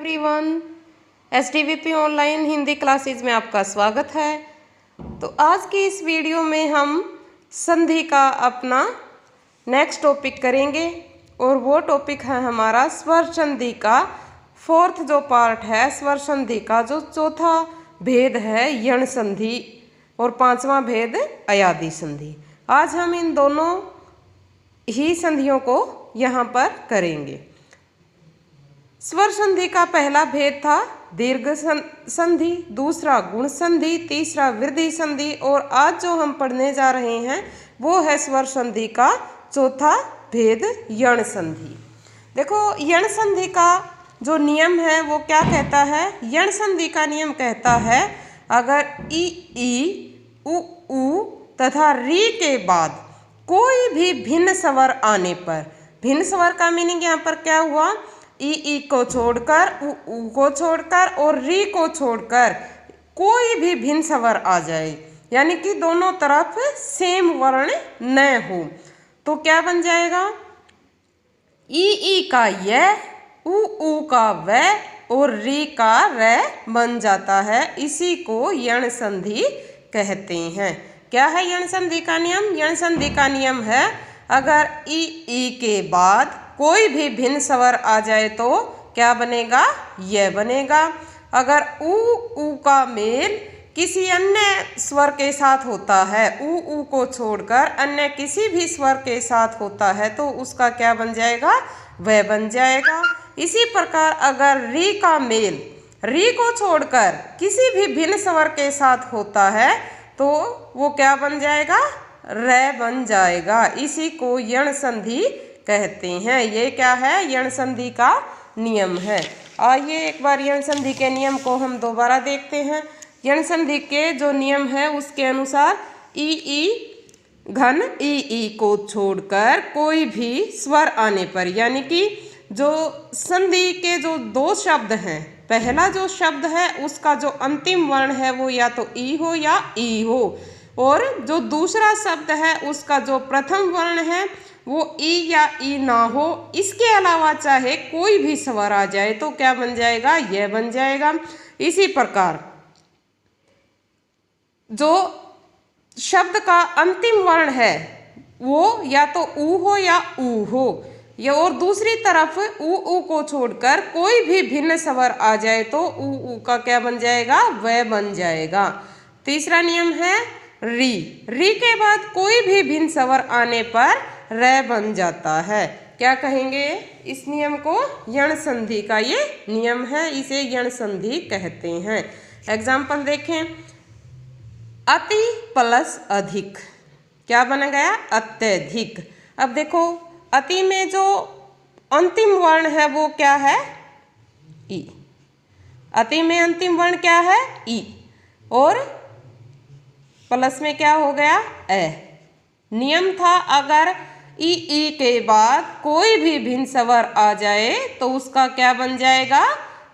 Everyone, एसडीवीपी online Hindi classes में आपका स्वागत है। तो आज की इस वीडियो में हम संधि का अपना नेक्स्ट टॉपिक करेंगे और वो टॉपिक है हमारा स्वर संधि का फोर्थ जो पार्ट है। स्वर संधि का जो चौथा भेद है यण संधि और पांचवा भेद अयादी संधि। आज हम इन दोनों ही संधियों को यहाँ पर करेंगे। स्वर संधि का पहला भेद था दीर्घ संधि, दूसरा गुण संधि, तीसरा वृद्धि संधि और आज जो हम पढ़ने जा रहे हैं वो है स्वर संधि का चौथा भेद यण संधि। देखो, यण संधि का जो नियम है वो क्या कहता है। यण संधि का नियम कहता है अगर ई, उ तथा री के बाद कोई भी भिन्न स्वर आने पर, भिन्न स्वर का मीनिंग यहाँ पर क्या हुआ, ई को छोड़कर, उ को छोड़कर और री को छोड़कर कोई भी भिन्न स्वर आ जाए, यानी कि दोनों तरफ सेम वर्ण न हो, तो क्या बन जाएगा, ई का य, उ का व और री का र बन जाता है। इसी को यण संधि कहते हैं। क्या है यण संधि का नियम? यण संधि का नियम है अगर ई के बाद कोई भी भिन्न स्वर आ जाए तो क्या बनेगा, यह बनेगा। अगर उ का मेल किसी अन्य स्वर के साथ होता है, उ को छोड़कर अन्य किसी भी स्वर के साथ होता है तो उसका क्या बन जाएगा, वह बन जाएगा। इसी प्रकार अगर री का मेल री को छोड़कर किसी भी भिन्न स्वर के साथ होता है तो वो क्या बन जाएगा, र बन जाएगा। इसी को यण संधि कहते हैं। ये क्या है, यण संधि का नियम है। आइए एक बार यण संधि के नियम को हम दोबारा देखते हैं। यण संधि के जो नियम है उसके अनुसार ई घन ई को छोड़कर कोई भी स्वर आने पर, यानी कि जो संधि के जो दो शब्द हैं, पहला जो शब्द है उसका जो अंतिम वर्ण है वो या तो ई हो या ई हो, और जो दूसरा शब्द है उसका जो प्रथम वर्ण है वो ई या ई ना हो। इसके अलावा चाहे कोई भी स्वर आ जाए तो क्या बन जाएगा, यह बन जाएगा। इसी प्रकार जो शब्द का अंतिम वर्ण है वो या तो उ हो या ऊ हो, या और दूसरी तरफ उ को छोड़कर कोई भी भिन्न स्वर आ जाए तो उ का क्या बन जाएगा, वह बन जाएगा। तीसरा नियम है री के बाद कोई भी भिन्न स्वर आने पर र बन जाता है। क्या कहेंगे इस नियम को, यण संधि का ये नियम है, इसे यण संधि कहते हैं। एग्जाम्पल देखें, अति प्लस अधिक क्या बन गया, अत्यधिक। अब देखो, अति में जो अंतिम वर्ण है वो क्या है, ई। अति में अंतिम वर्ण क्या है, ई, और प्लस में क्या हो गया, ए। नियम था अगर ई के बाद कोई भी भिन्न स्वर आ जाए तो उसका क्या बन जाएगा,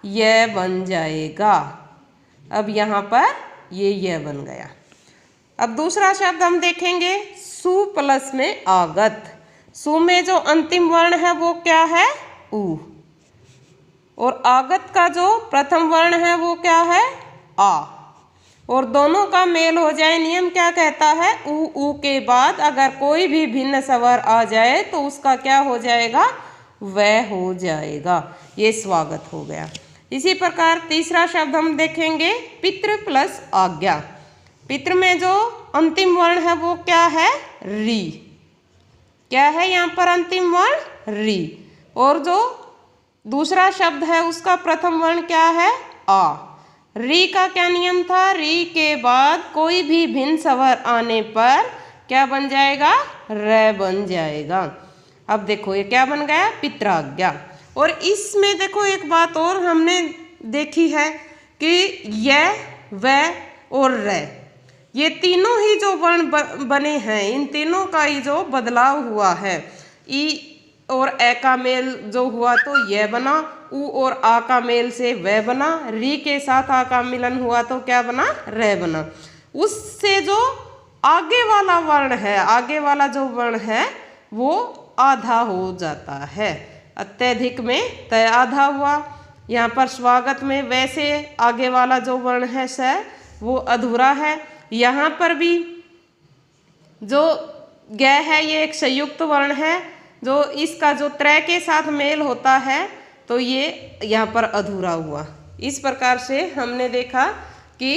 यह बन जाएगा। अब यहाँ पर ये बन गया। अब दूसरा शब्द हम देखेंगे, सु प्लस में आगत। सु में जो अंतिम वर्ण है वो क्या है, उ, और आगत का जो प्रथम वर्ण है वो क्या है, आ, और दोनों का मेल हो जाए। नियम क्या कहता है, उ के बाद अगर कोई भी भिन्न स्वर आ जाए तो उसका क्या हो जाएगा, वह हो जाएगा। ये स्वागत हो गया। इसी प्रकार तीसरा शब्द हम देखेंगे, पितृ प्लस आज्ञा। पितृ में जो अंतिम वर्ण है वो क्या है, री। क्या है यहाँ पर अंतिम वर्ण, री, और जो दूसरा शब्द है उसका प्रथम वर्ण क्या है, आ। री का क्या नियम था, री के बाद कोई भी भिन्न स्वर आने पर क्या बन जाएगा, र बन जाएगा। अब देखो ये क्या बन गया, पित्राज्ञा। और इसमें देखो एक बात और हमने देखी है कि यह, वह और र, ये तीनों ही जो वर्ण बने हैं इन तीनों का ही जो बदलाव हुआ है, ई और ए का मेल जो हुआ तो यह बना, उ और आ का मेल से वह बना, री के साथ आ का मिलन हुआ तो क्या बना, र बना। उससे जो आगे वाला वर्ण है, आगे वाला जो वर्ण है वो आधा हो जाता है। अत्यधिक में तय आधा हुआ, यहाँ पर स्वागत में वैसे आगे वाला जो वर्ण है स वो अधूरा है। यहाँ पर भी जो ग है ये एक संयुक्त वर्ण है, जो इसका जो त्र के साथ मेल होता है तो ये यहाँ पर अधूरा हुआ। इस प्रकार से हमने देखा कि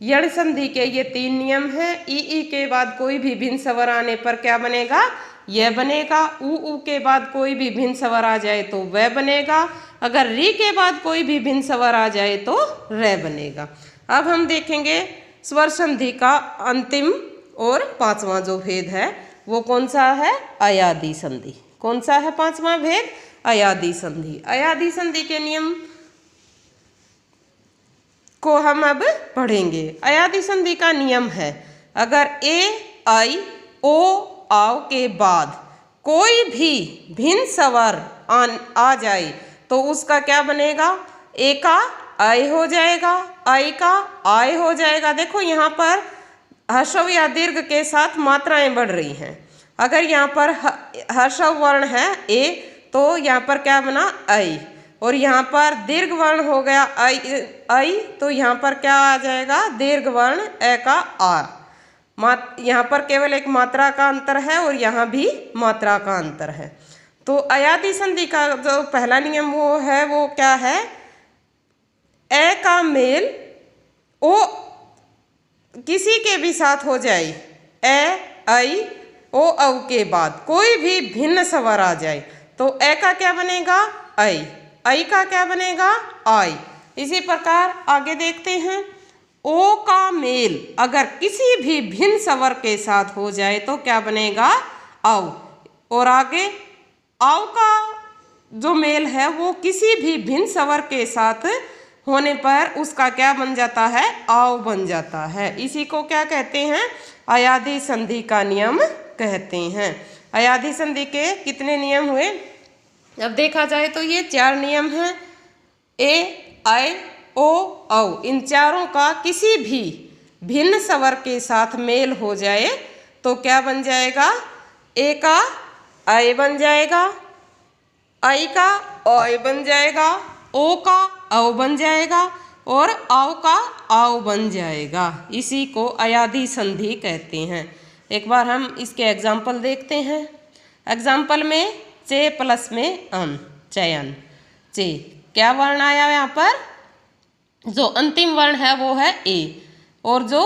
यण संधि के ये 3 नियम हैं। ई के बाद कोई भी भिन्न स्वर आने पर क्या बनेगा, यह बनेगा। उ के बाद कोई भी भिन्न स्वर आ जाए तो वह बनेगा। अगर री के बाद कोई भी भिन्न स्वर आ जाए तो रे बनेगा। अब हम देखेंगे स्वर संधि का अंतिम और 5वां जो भेद है वो कौन सा है, अयादि संधि। कौन सा है 5वां भेद, अयादि संधि। अयादि संधि के नियम को हम अब पढ़ेंगे। अयादि संधि का नियम है, अगर ए आई ओ आओ के बाद कोई भी भिन्न स्वर आ जाए तो उसका क्या बनेगा, ए का आई हो जाएगा, आई का आय हो जाएगा। देखो यहाँ पर हर्षव या दीर्घ के साथ मात्राएं बढ़ रही हैं। अगर यहाँ पर हर्षव वर्ण है ए तो यहाँ पर क्या बना, आई, और यहाँ पर दीर्घ वर्ण हो गया आई तो यहाँ पर क्या आ जाएगा, दीर्घ वर्ण ए का आ। यहाँ पर केवल एक मात्रा का अंतर है और यहाँ भी मात्रा का अंतर है। तो अयादि संधि का जो पहला नियम वो है, वो क्या है, ए का मेल ओ किसी के भी साथ हो जाए, ए आई ओ औ के बाद कोई भी भिन्न स्वर आ जाए तो ए का क्या बनेगा, आई का क्या बनेगा, आई। इसी प्रकार आगे देखते हैं, ओ का मेल अगर किसी भी भिन्न स्वर के साथ हो जाए तो क्या बनेगा, औ। और आगे औ का जो मेल है वो किसी भी भिन्न स्वर के साथ होने पर उसका क्या बन जाता है, आव बन जाता है। इसी को क्या कहते हैं, अयादि संधि का नियम कहते हैं। अयादि संधि के कितने नियम हुए, अब देखा जाए तो ये 4 नियम हैं। ए आई ओ औ इन चारों का किसी भी भिन्न स्वर के साथ मेल हो जाए तो क्या बन जाएगा, ए का आई बन जाएगा, आई का ओय बन जाएगा, ओ का औ बन जाएगा और आओ का आव बन जाएगा। इसी को अयादि संधि कहते हैं। एक बार हम इसके एग्जाम्पल देखते हैं। एग्जाम्पल में चे प्लस में अन, चयन। चे क्या वर्ण आया यहाँ पर, जो अंतिम वर्ण है वो है ए और जो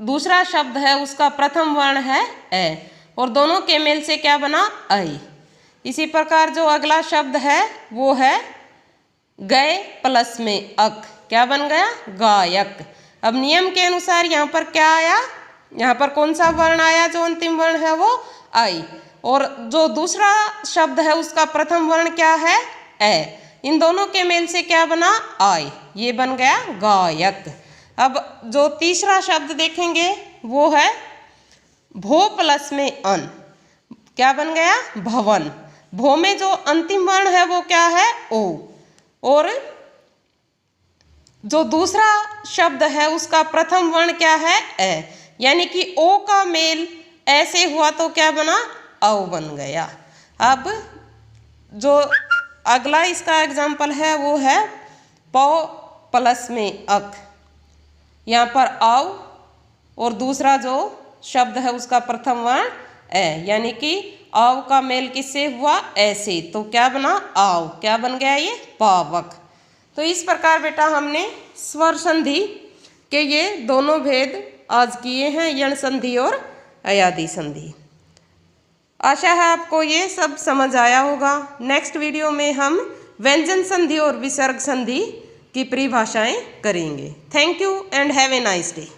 दूसरा शब्द है उसका प्रथम वर्ण है ए और दोनों के मेल से क्या बना, आई। इसी प्रकार जो अगला शब्द है वो है गए प्लस में अक, क्या बन गया, गायक। अब नियम के अनुसार यहाँ पर क्या आया, यहाँ पर कौन सा वर्ण आया, जो अंतिम वर्ण है वो आई और जो दूसरा शब्द है उसका प्रथम वर्ण क्या है, ए। इन दोनों के मेल से क्या बना, आई, ये बन गया गायक। अब जो तीसरा शब्द देखेंगे वो है भो प्लस में अन, क्या बन गया, भवन। भो में जो अंतिम वर्ण है वो क्या है, ओ और जो दूसरा शब्द है उसका प्रथम वर्ण क्या है, ए। यानी कि ओ का मेल ऐसे हुआ तो क्या बना, औ बन गया। अब जो अगला इसका एग्जाम्पल है वो है पौ प्लस में अक, यहाँ पर औ और दूसरा जो शब्द है उसका प्रथम वर्ण ए, यानी कि आव का मेल किससे हुआ, ऐसे, तो क्या बना, आव, क्या बन गया ये, पावक। तो इस प्रकार बेटा हमने स्वर संधि के ये दोनों भेद आज किए हैं, यण संधि और अयादि संधि। आशा है आपको ये सब समझ आया होगा। नेक्स्ट वीडियो में हम व्यंजन संधि और विसर्ग संधि की परिभाषाएं करेंगे। Thank you and have a nice day.